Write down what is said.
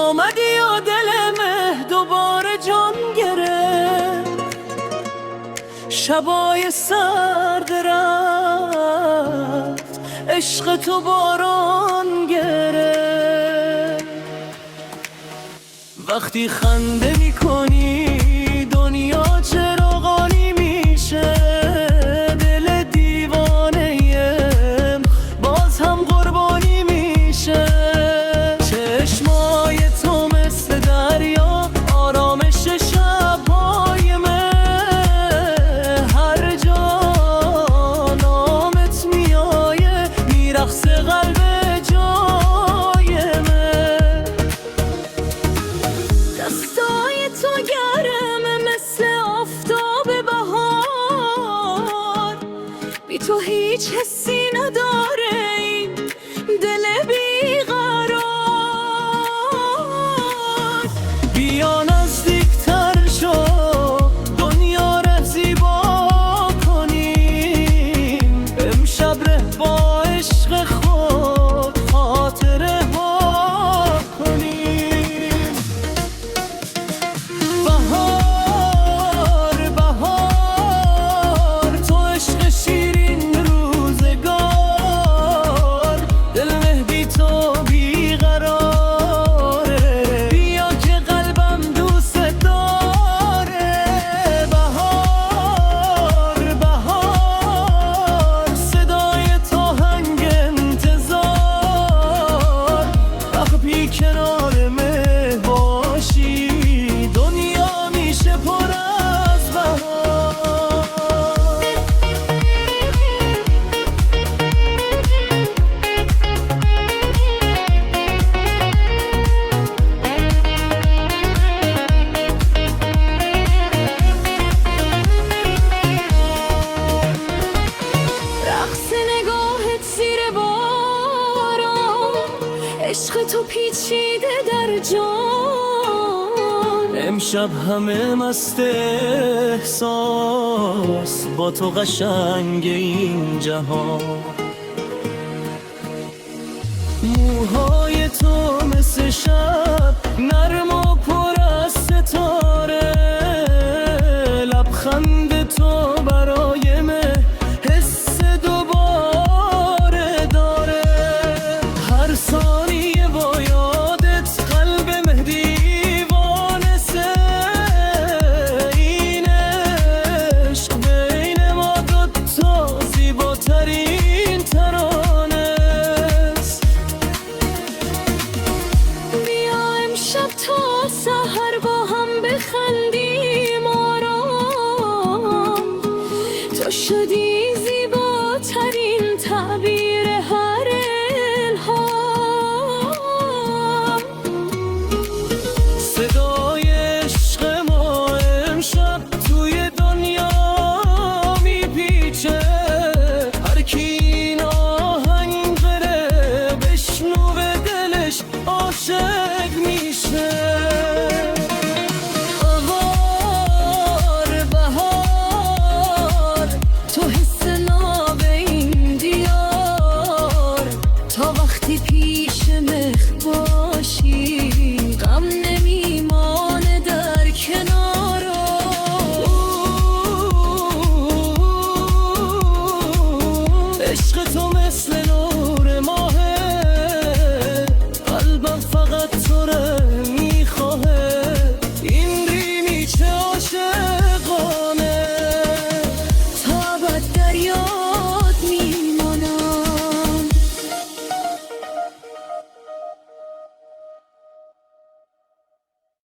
آمدی و دلمه دوباره جان گرفت، شبای سرد رفت، عشق تو باران گرفت. وقتی خنده میکنی دنیا چراغانی میشه، دل دیوانه‌ام باز هم قربانی میشه. چشمای تو مثل دریا آرامش شب‌های من، هر جا نامت میایه میرقصه قلب جای من. دستای تو گرمه مثل آفتاب بهار، بی تو هیچ حسی نداره این دل بیقرار. بیا نزدیکتر شو دنیا رو زیبا کنیم، امشب ره با عشق خود خاطره ها کنیم. بهار بهار تو عشق شیرین روزگار، دل مهدی تو بیقراره، بیا که قلبم دوست داره. بهار بهار صدای تو هنگ انتظار، وقتی کنار مه باشی دنیا میشه پر از بهار. رقص نگاهت زیر باران، عشق تو پیچیده در جان، امشب همه مست احساس با تو قشنگ این جهان. موهای تو مثل شب نرم و پر از ستاره، لبخند تو برای من حس دوباره داره. هر ثانیه با یادت قلب مهدی وانسه، این عشق بین ما دوتا زیباترین ترانه است. بیا امشب تا سحر با هم بخندیم آرام، تو شدی